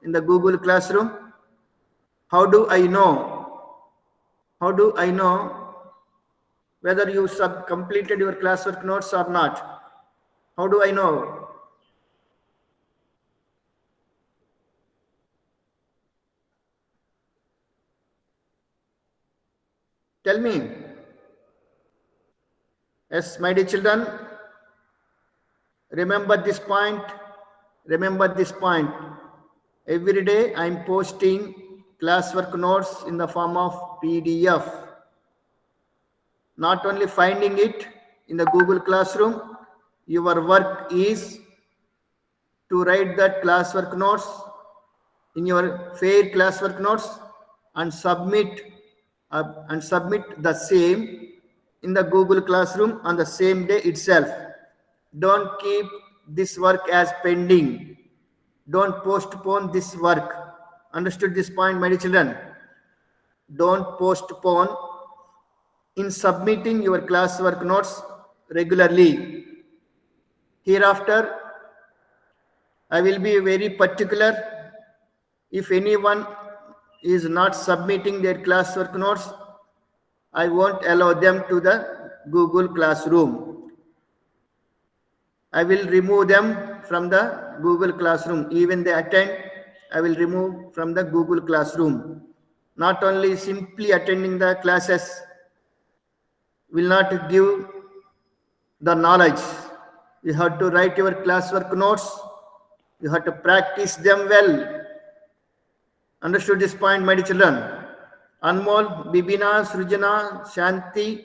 in the Google Classroom? How do I know? How do I know whether you completed your classwork notes or not? How do I know? Tell me. Yes, my dear children, remember this point. Remember this point. Every day I am posting classwork notes in the form of PDF. Not only finding it in the Google Classroom, your work is to write that classwork notes in your fair classwork notes and submit the same in the Google Classroom on the same day itself. Don't keep this work as pending. Don't postpone this work. Understood this point, my dear children? Don't postpone in submitting your classwork notes regularly. Hereafter, I will be very particular. If anyone is not submitting their classwork notes, I won't allow them to the Google Classroom. I will remove them from the Google Classroom. Even they attend, I will remove from the Google Classroom. Not only simply attending the classes will not give the knowledge. You have to write your classwork notes. You have to practice them well. Understood this point, my dear children? Anmol, Bibina, Srujana, Shanti,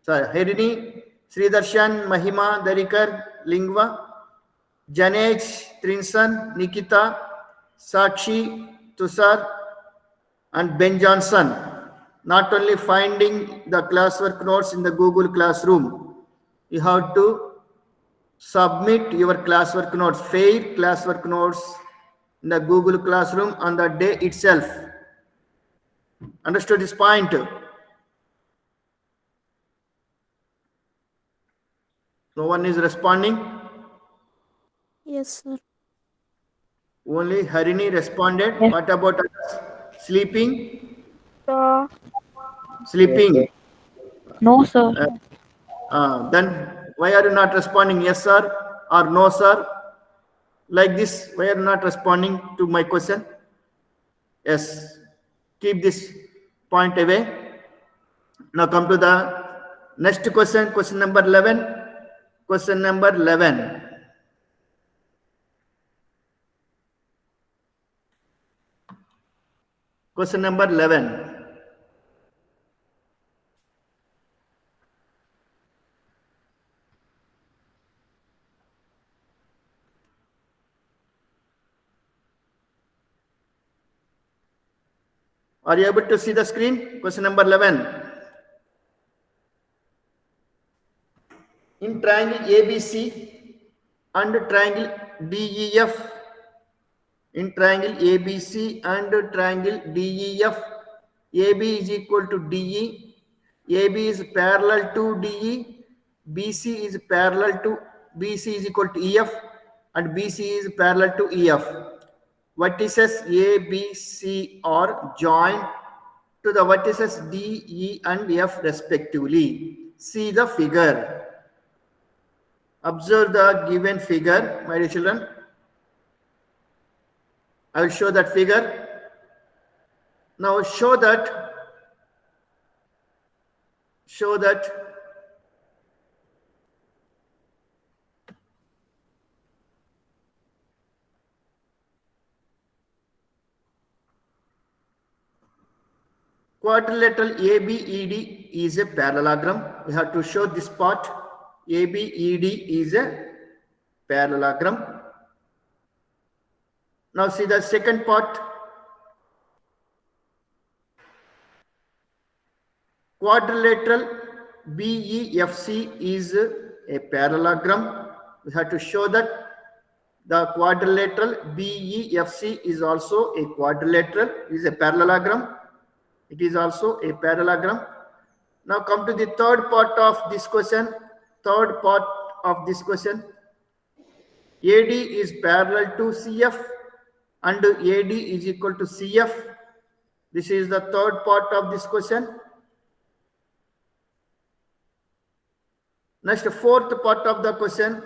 Harini, Sridarshan, Mahima, Darikar, Lingva, Janej, Trinson, Nikita, Sakshi, Tushar, and Ben Johnson. Not only finding the classwork notes in the Google Classroom, you have to submit your classwork notes, fair classwork notes in the Google Classroom on the day itself. Understood this point? No one is responding? Yes, sir. Only Harini responded. Yes. What about others? Sleeping? Sir. Sleeping. No, sir. Then why are you not responding? Yes, sir, or no, sir? Like this, why are you not responding to my question? Yes. Keep this point away. Now come to the next question, question number 11. Question number 11. Question number 11. Are you able to see the screen? Question number 11. In triangle ABC and triangle DEF, in triangle ABC and triangle DEF, AB is equal to DE, AB is parallel to DE, BC is parallel to BC is equal to EF, and BC is parallel to EF. Vertices A, B, C are joined to the vertices D, E, and F respectively. See the figure. Observe the given figure, my dear children. I will show that figure. Now show that quadrilateral ABED is a parallelogram. We have to show this part. ABED is a parallelogram. Now see the second part. Quadrilateral BEFC is a parallelogram. We have to show that the quadrilateral BEFC is also a quadrilateral, is a parallelogram. It is also a parallelogram. Now come to the third part of this question. Third part of this question. AD is parallel to CF and AD is equal to CF. This is the third part of this question. Next, fourth part of the question.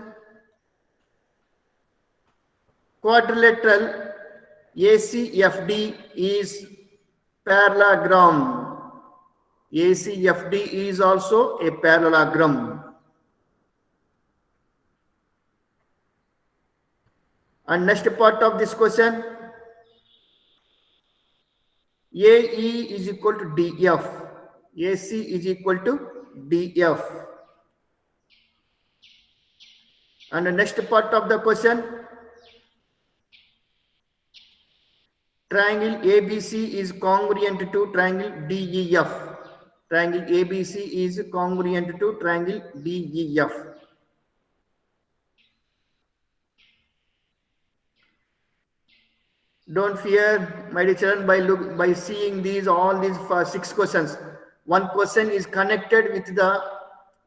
Quadrilateral ACFD is parallelogram. ACFD is also a parallelogram. And next part of this question, AE is equal to DF. AC is equal to DF. And the next part of the question, triangle ABC is congruent to triangle DEF. Triangle ABC is congruent to triangle DEF. Don't fear, my dear children, by seeing all these 6 questions. One question is connected with the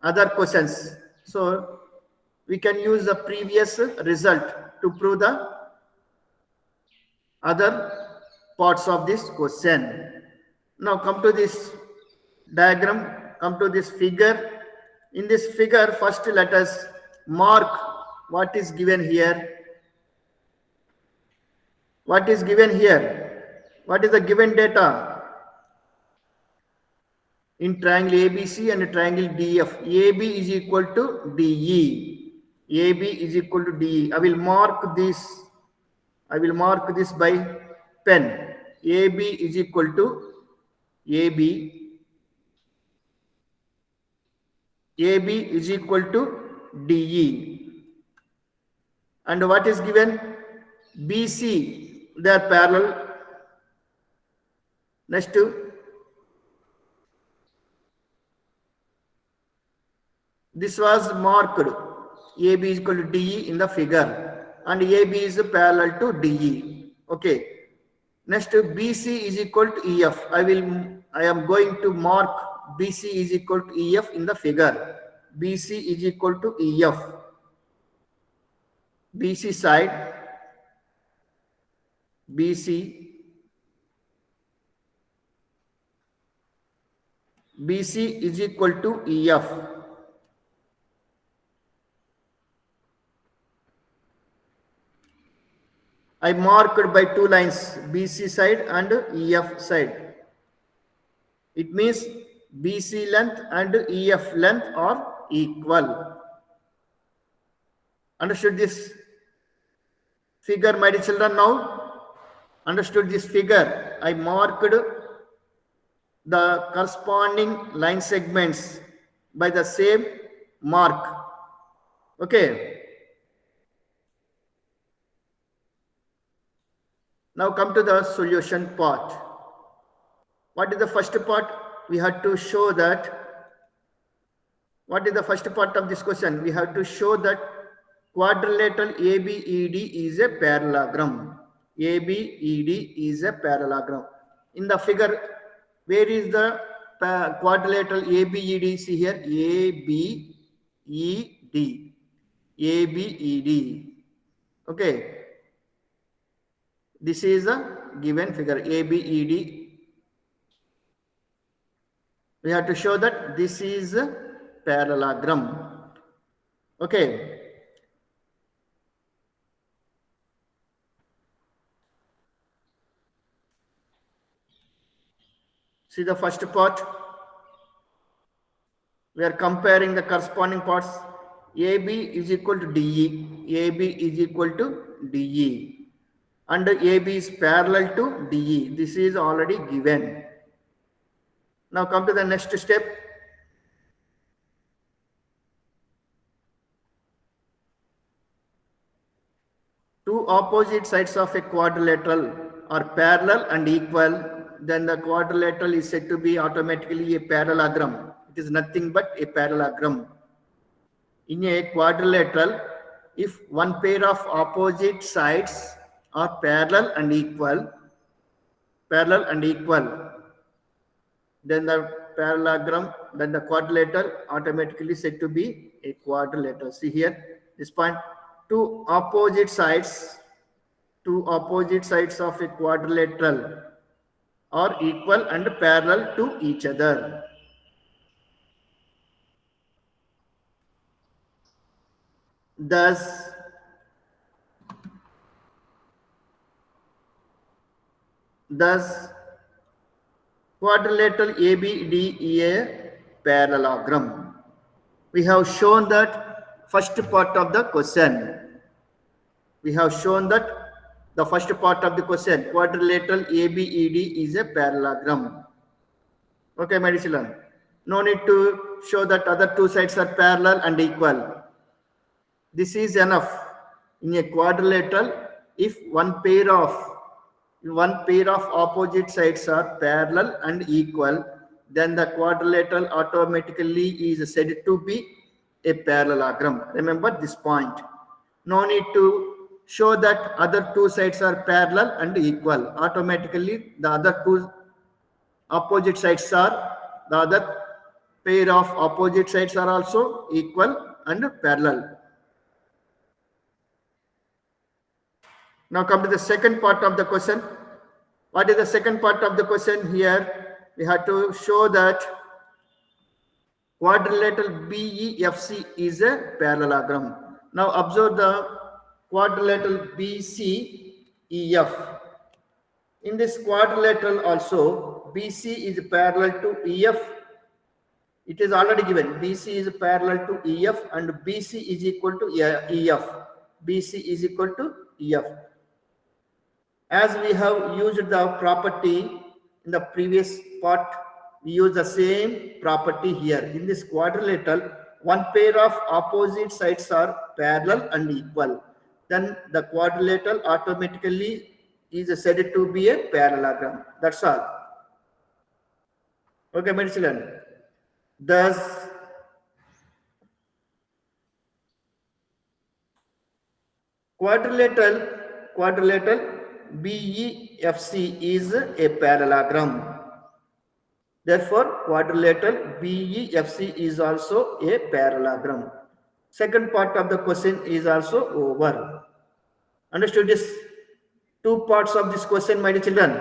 other questions. So we can use the previous result to prove the other parts of this question. Now come to this diagram, come to this figure. In this figure, first let us mark what is given here. What is given here? What is the given data? In triangle ABC and triangle DF, AB is equal to DE. AB is equal to DE. I will mark this by pen. AB is equal to AB. AB is equal to DE. And what is given? BC, they are parallel. Next, this was marked. AB is equal to DE in the figure, and AB is parallel to DE. Okay. Next, BC is equal to EF. I am going to mark BC is equal to EF in the figure. BC is equal to EF. BC side, BC is equal to EF. I marked by 2 lines, BC side and EF side. It means BC length and EF length are equal. Understood this figure, my dear children? Now, understood this figure? I marked the corresponding line segments by the same mark. Okay. Now come to the solution part. What is the first part? We have to show that. What is the first part of this question? We have to show that quadrilateral ABED is a parallelogram. ABED is a parallelogram. In the figure, where is the quadrilateral ABED? See here, ABED. ABED. Okay. This is a given figure, ABED. We have to show that this is a parallelogram. Okay. See the first part. We are comparing the corresponding parts. AB is equal to DE. AB is equal to DE. And AB is parallel to DE. This is already given. Now come to the next step. Two opposite sides of a quadrilateral are parallel and equal. Then the quadrilateral is said to be automatically a parallelogram. It is nothing but a parallelogram. In a quadrilateral, if one pair of opposite sides are parallel and equal, then the parallelogram, then the quadrilateral automatically said to be a quadrilateral. See here, this point, two opposite sides two opposite sides of a quadrilateral are equal and parallel to each other. Thus, thus quadrilateral ABD is a parallelogram. We have shown that first part of the question. We have shown that the first part of the question, quadrilateral ABED is a parallelogram. Okay, my children. No need to show that other two sides are parallel and equal. This is enough. In a quadrilateral, if one pair of opposite sides are parallel and equal, then the quadrilateral automatically is said to be a parallelogram. Remember this point. No need to show that other two sides are parallel and equal. Automatically, the other two opposite sides are, the other pair of opposite sides are also equal and parallel. Now come to the second part of the question. What is the second part of the question here? We have to show that quadrilateral BEFC is a parallelogram. Now observe the quadrilateral BCEF. In this quadrilateral also, BC is parallel to EF. It is already given. BC is parallel to EF and BC is equal to EF. BC is equal to EF. As we have used the property in the previous part, we use the same property here. In this quadrilateral, one pair of opposite sides are parallel and equal. Then the quadrilateral automatically is said to be a parallelogram. That's all. Okay, my children. Thus, quadrilateral BEFC is a parallelogram. Therefore, quadrilateral BEFC is also a parallelogram. Second part of the question is also over. Understood this two parts of this question, my dear children?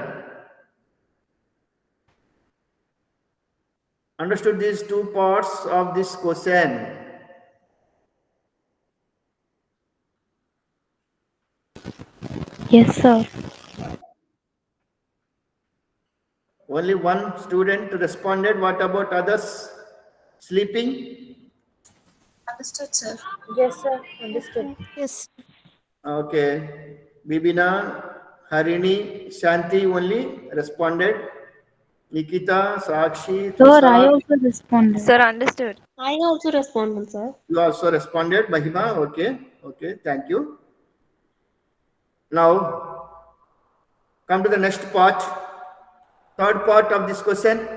Understood these two parts of this question? Yes, sir. Only one student responded. What about others? Sleeping? Understood, sir. Yes, sir. Understood. Yes. Okay. Bibina, Harini, Shanti only responded. Nikita, Sakshi, Sir, I Tushar, also responded. Sir, understood. I also responded, sir. you also responded. Mahima, okay. Okay, thank you. Now, come to the next part. Third part of this question.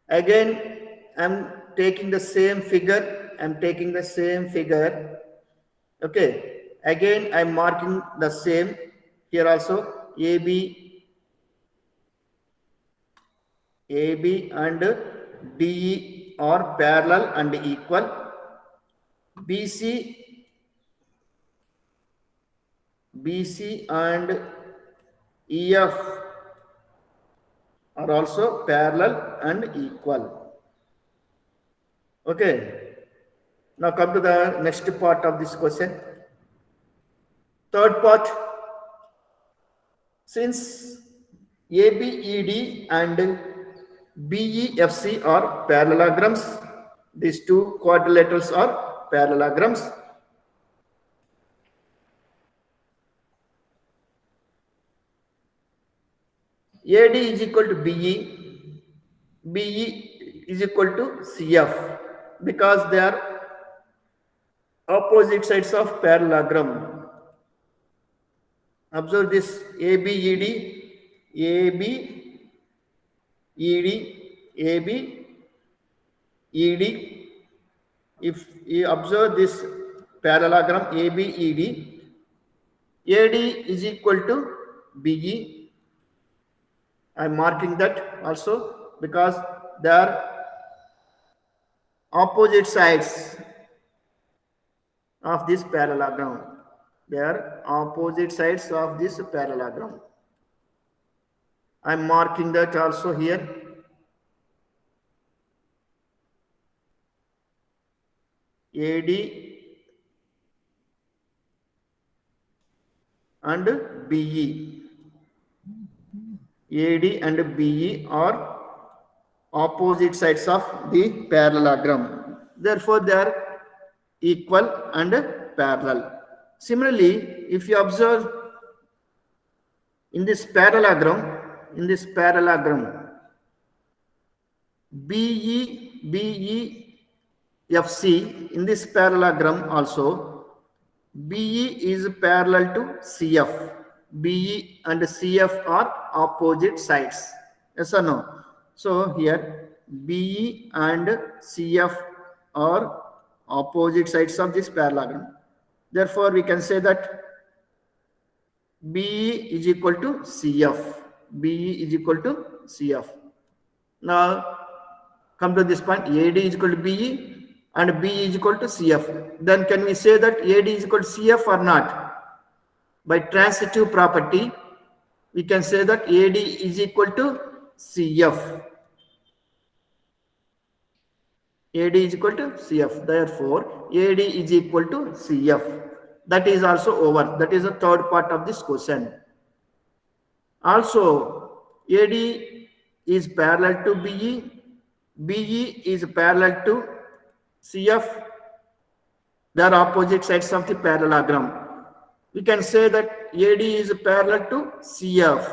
Again, I'm taking the same figure. Okay. Again, I'm marking the same. Here also, AB and DE are parallel and equal. BC and EF are also parallel and equal. Okay. Now come to the next part of this question. Third part. Since ABED and BEFC are parallelograms, these two quadrilaterals are parallelograms. AD is equal to BE is equal to CF because they are opposite sides of parallelogram. Observe this ABED, ABED. If you observe this parallelogram ABED, AD is equal to BE. I am marking that also because they are opposite sides of this parallelogram. They are opposite sides of this parallelogram. I am marking that also here. AD and BE. AD and BE are opposite sides of the parallelogram. Therefore, they are equal and parallel. Similarly, if you observe in this parallelogram, BEFC, in this parallelogram also, BE is parallel to CF. BE and CF are opposite sides. Yes or no? So here BE and CF are opposite sides of this parallelogram. Therefore, we can say that BE is equal to CF. BE is equal to CF. Now come to this point. AD is equal to BE and BE is equal to CF. Then can we say that AD is equal to CF or not? By transitive property, we can say that AD is equal to CF. AD is equal to CF. Therefore, AD is equal to CF. That is also over. That is the third part of this question. Also, AD is parallel to BE. BE is parallel to CF. They are opposite sides of the parallelogram. We can say that AD is parallel to CF.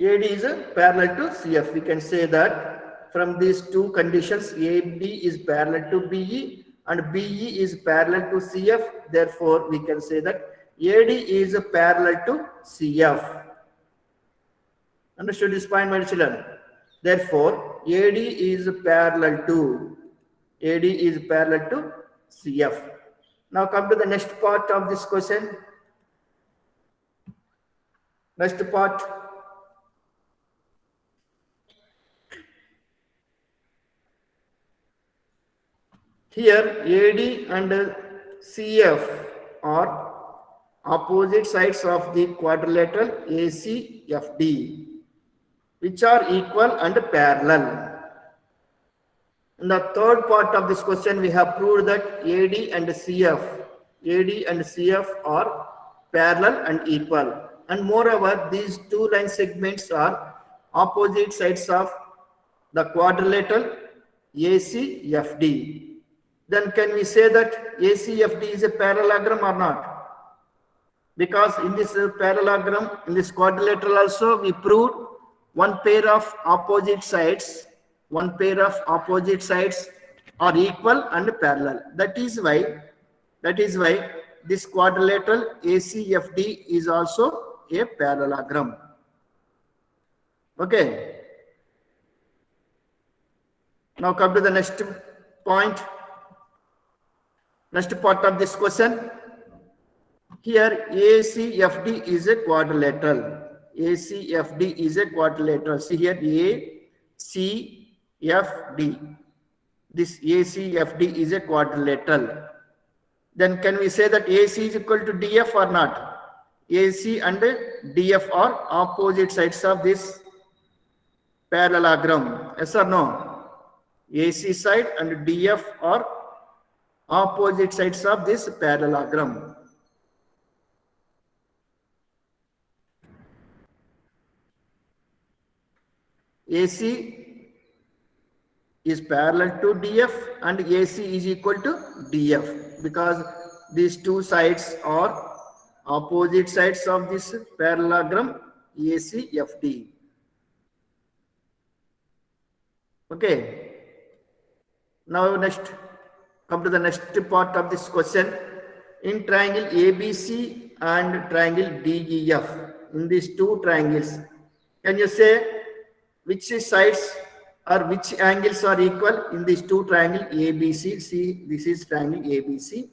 AD is parallel to CF. We can say that from these two conditions, AD is parallel to BE and BE is parallel to CF. Therefore, we can say that AD is parallel to CF. Understood this point, my children? Therefore, AD is parallel to CF. Now come to the next part of this question. Next part. Here AD and CF are opposite sides of the quadrilateral ACFD, which are equal and parallel. In the third part of this question, we have proved that AD and CF are parallel and equal. And moreover, these two line segments are opposite sides of the quadrilateral ACFD. Then can we say that ACFD is a parallelogram or not? Because in this parallelogram, in this quadrilateral also, we proved one pair of opposite sides are equal and parallel. That is why this quadrilateral ACFD is also a parallelogram. Okay. Now come to the next point. Next part of this question. Here ACFD is a quadrilateral. ACFD is a quadrilateral. See here ACFD. This ACFD is a quadrilateral. Then can we say that AC is equal to DF or not? AC and DF are opposite sides of this parallelogram. Yes or no? AC side and DF are opposite sides of this parallelogram. AC is parallel to DF and AC is equal to DF because these two sides are opposite sides of this parallelogram ACFD. Okay. Now come to the next part of this question. In triangle ABC and triangle DEF, in these two triangles, can you say which sides or which angles are equal in these two triangle ABC? See, this is triangle ABC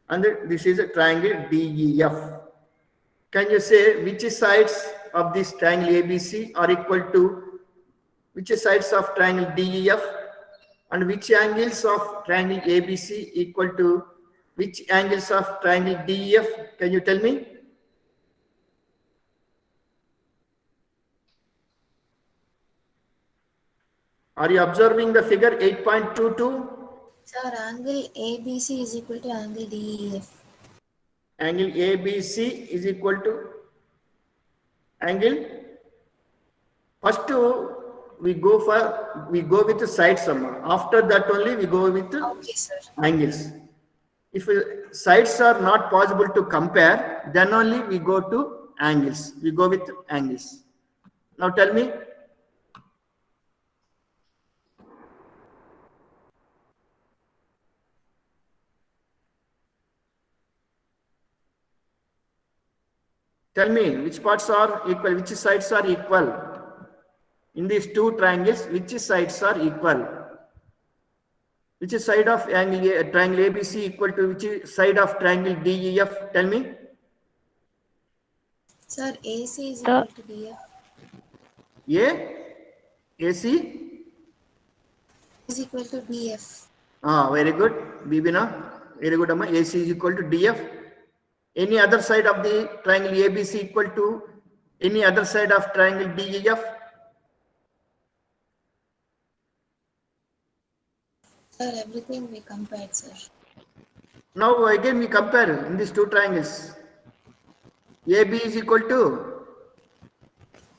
and this is a triangle DEF. Can you say which sides of this triangle ABC are equal to which sides of triangle DEF and which angles of triangle ABC equal to Which angles of triangle DEF? Can you tell me? Are you observing the figure 8.22? Sir, angle ABC is equal to angle DEF. Angle ABC is equal to angle. First we go with the side sum. After that only we go with Okay, sir. angles. If sides are not possible to compare, then only we go to angles. We go with angles. Now tell me. Tell me which parts are equal, which sides are equal. In these two triangles, which sides are equal? Which side of triangle ABC equal to which side of triangle DEF? Tell me. Sir, AC is Sir, equal to DF. AC? Is equal to DF. Very good. Bibina. Very good, Amma. AC is equal to DF. Any other side of the triangle ABC equal to any other side of triangle DEF? Sir, everything we compared, sir. Now again we compare in these two triangles. AB is equal to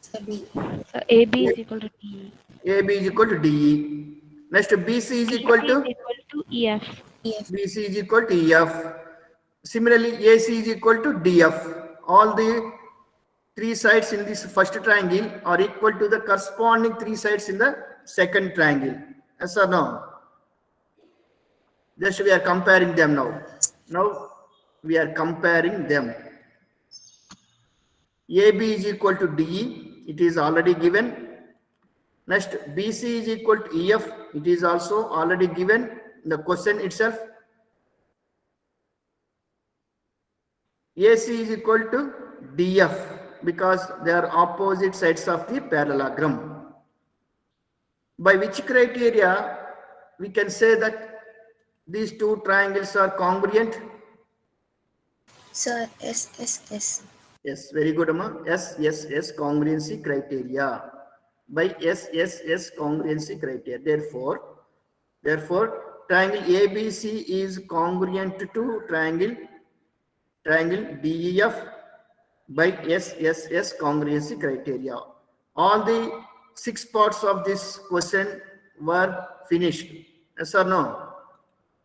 Sir, B. sir, AB is equal to DE. AB is equal to DE. Next BC is equal BC is to equal to EF. EF. BC is equal to EF. Similarly, AC is equal to DF. All the three sides in this first triangle are equal to the corresponding three sides in the second triangle. Yes or no? Just we are comparing them now. Now we are comparing them. AB is equal to DE. It is already given. Next, BC is equal to EF. It is also already given in the question itself. AC is equal to DF because they are opposite sides of the parallelogram. By which criteria we can say that these two triangles are congruent? Sir, SSS. Yes, very good, Amma. SSS congruency criteria. By SSS congruency criteria. Therefore, triangle ABC is congruent to triangle DEF by SSS congruency criteria. All the 6 parts of this question were finished. Yes or no?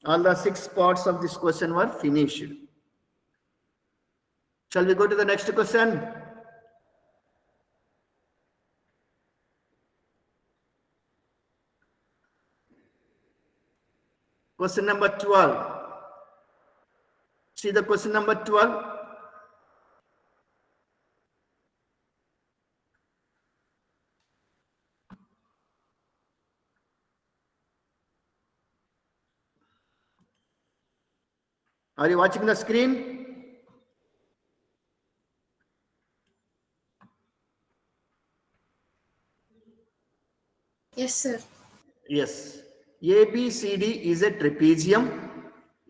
All the 6 parts of this question were finished. Shall we go to the next question? Question number 12. See the question number 12. Are you watching the screen? Yes, sir. Yes. ABCD is a trapezium.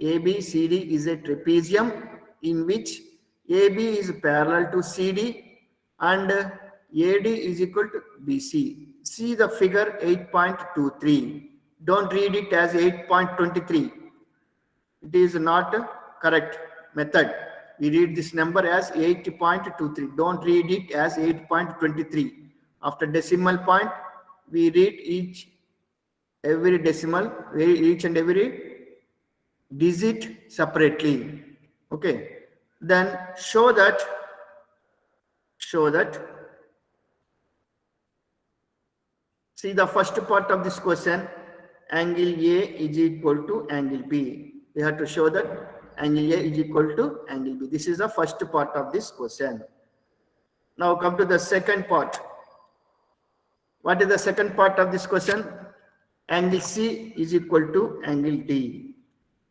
ABCD is a trapezium in which AB is parallel to CD and AD is equal to BC. See the figure 8.23. Don't read it as 8.23. It is not correct method. We read this number as 8.23. Don't read it as 8.23. After decimal point, we read every decimal, each and every digit separately. Okay. Then show that see the first part of this question, angle A is equal to angle B. We have to show that angle A is equal to angle B. This is the first part of this question. Now come to the second part. What is the second part of this question? Angle C is equal to angle D.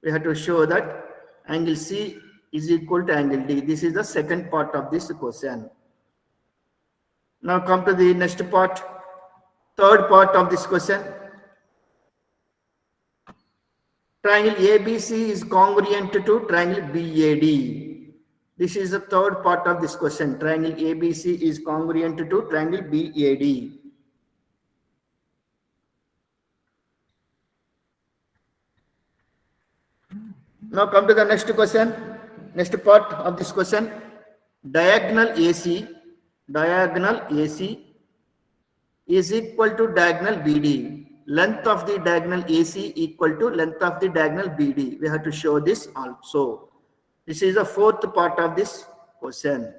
We have to show that angle C is equal to angle D. This is the second part of this question. Now come to the next part, third part of this question. Triangle ABC is congruent to triangle BAD. This is the third part of this question. Triangle ABC is congruent to triangle BAD. Now come to the next question. Next part of this question. Diagonal AC is equal to diagonal BD. Length of the diagonal AC equal to length of the diagonal BD. We have to show this also. This is the fourth part of this question.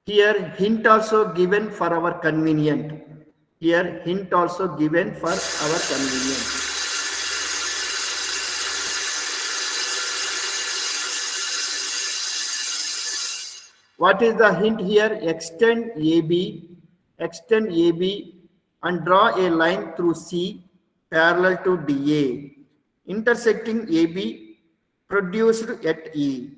Here hint also given for our convenient. Here hint also given for our convenience. What is the hint here? Extend AB and draw a line through C parallel to DA, intersecting AB produced at E.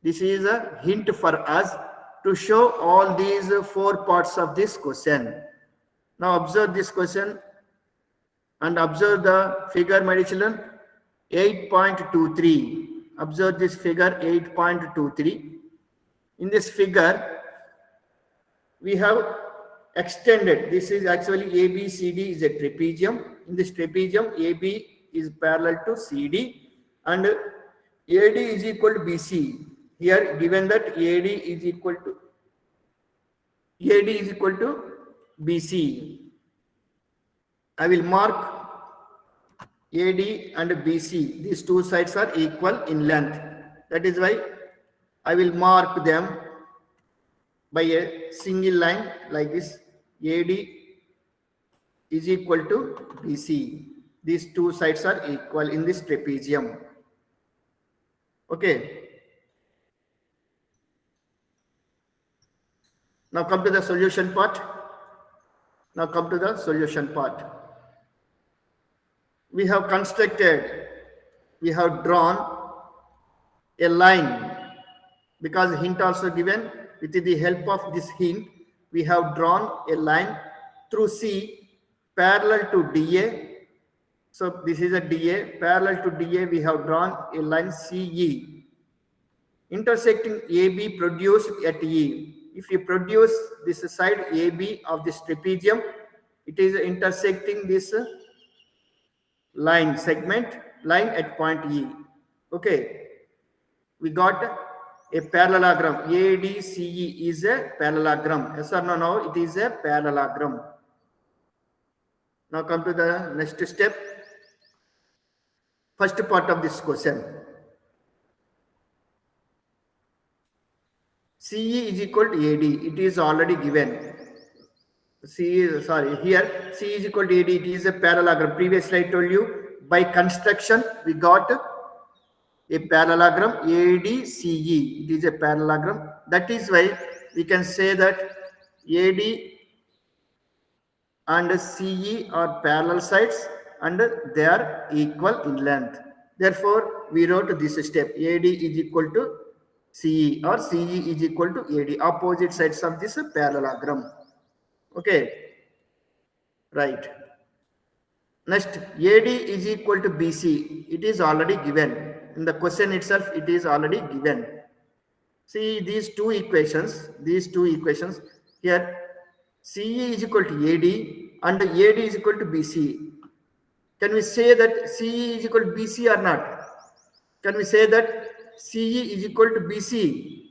This is a hint for us to show all these four parts of this question. Now observe this question and observe the figure, my children. 8.23. Observe this figure 8.23. In this figure, we have extended. This is actually ABCD is a trapezium. In this trapezium, AB is parallel to CD and AD is equal to BC. Here given that AD is equal to BC. I will mark AD and BC. These two sides are equal in length. That is why I will mark them by a single line like this. AD is equal to BC. These two sides are equal in this trapezium. Okay. Now come to the solution part. We have drawn a line because hint also given. With the help of this hint, we have drawn a line through C parallel to DA. So this is a DA. Parallel to DA, we have drawn a line CE intersecting AB produced at E. If you produce this side AB of this trapezium, it is intersecting this line at point E. Okay, we got a parallelogram. ADCE is a parallelogram. Yes or no? No, it is a parallelogram. Now come to the next step. First part of this question. CE is equal to AD. It is already given. Here C is equal to AD. It is a parallelogram. Previously I told you by construction we got a parallelogram ADCE. It is a parallelogram. That is why we can say that AD and CE are parallel sides and they are equal in length. Therefore, we wrote this step. AD is equal to CE or CE is equal to AD. Opposite sides of this parallelogram. Okay. Right. Next, AD is equal to BC. It is already given. In the question itself, it is already given. See these two equations. Here, CE is equal to AD and AD is equal to BC. Can we say that CE is equal to BC or not? Can we say that CE is equal to BC?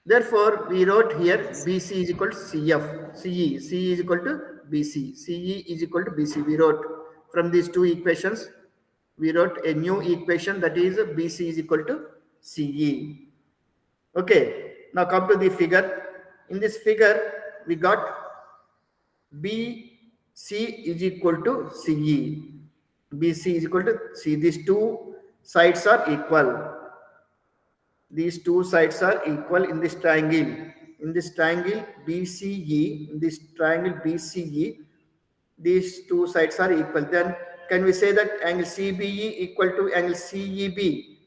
Therefore, we wrote here BC is equal to CF. CE is equal to BC. CE is equal to BC. We wrote from these two equations, we wrote a new equation that is BC is equal to CE. Okay. Now come to the figure. In this figure, we got BC is equal to CE. BC is equal to C. These two sides are equal. These two sides are equal in this triangle. In this triangle BCE, these two sides are equal. Then can we say that angle CBE equal to angle CEB?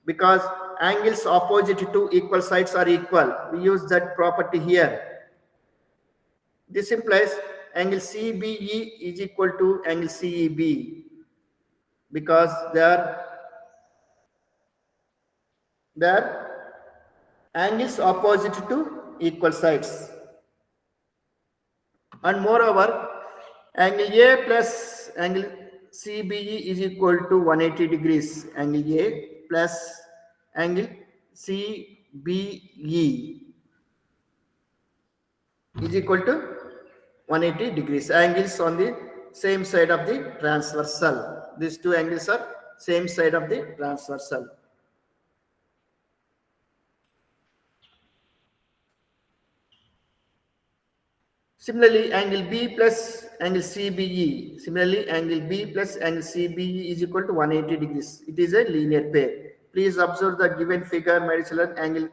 Because angles opposite to equal sides are equal. We use that property here. This implies angle CBE is equal to angle CEB because they are angles opposite to equal sides. And moreover, angle A plus angle CBE is equal to 180 degrees. Angle A plus angle CBE is equal to 180 degrees. Angles on the same side of the transversal. These two angles are same side of the transversal. Similarly, angle B plus angle CBE. Similarly, angle B plus angle CBE is equal to 180 degrees. It is a linear pair. Please observe the given figure, my children. Angle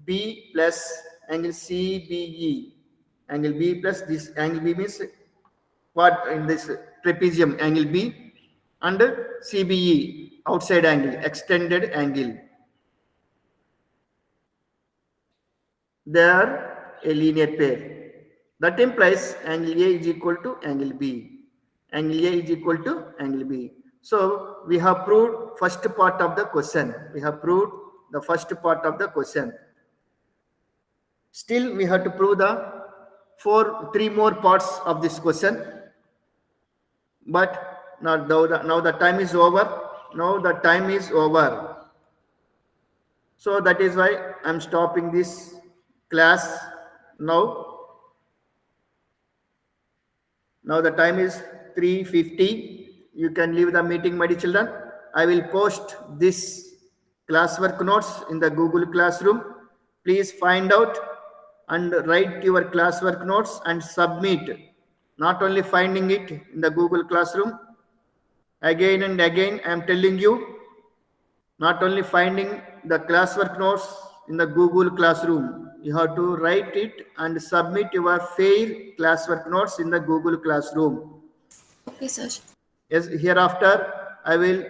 B plus angle CBE. Angle B plus this angle B means what in this trapezium angle B and CBE outside angle, extended angle. They are a linear pair. That implies angle A is equal to angle B. Angle A is equal to angle B. So we have proved first part of the question. We have proved the first part of the question. Still we have to prove the three more parts of this question. But now the time is over. Now the time is over. So that is why I am stopping this class now. Now the time is 3:50. You can leave the meeting, my dear children. I will post this classwork notes in the Google Classroom. Please find out and write your classwork notes and submit. Not only finding it in the Google Classroom, again and again I am telling you, not only finding the classwork notes in the Google Classroom, you have to write it and submit your fair classwork notes in the Google Classroom. Okay, sir. Yes, hereafter I will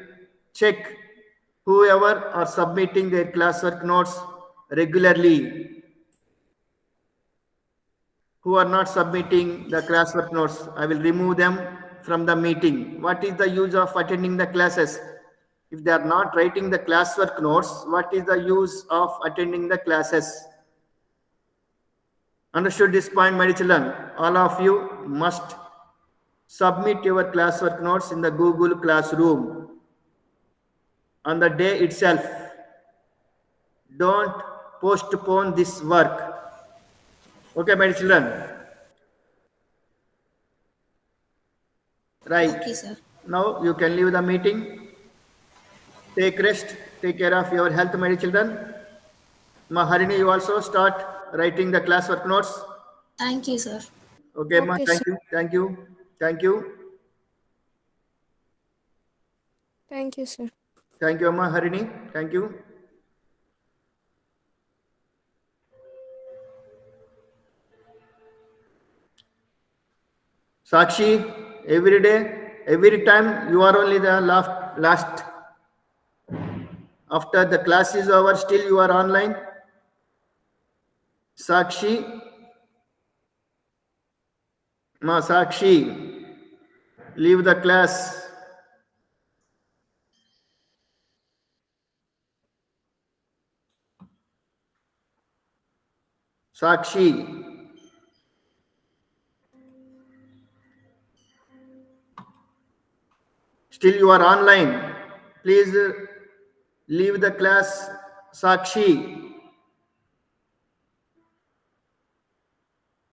check whoever are submitting their classwork notes regularly. Who are not submitting the classwork notes, I will remove them from the meeting. What is the use of attending the classes? If they are not writing the classwork notes, what is the use of attending the classes? Understood this point, my dear children? All of you must submit your classwork notes in the Google Classroom on the day itself. Don't postpone this work. Okay, my dear children? Right. Okay, sir. Now you can leave the meeting. Take rest. Take care of your health, my dear children. Ma Harini, you also start writing the classwork notes. Thank you, sir. Okay, ma. Okay, Thank sir. you. Thank you. Thank you. Thank you, sir. Thank you, Ma Harini. Thank you. Sakshi, every day, every time you are only the last. After the class is over, still you are online. Sakshi, ma Sakshi, leave the class. Sakshi, still you are online. Please leave the class. Sakshi.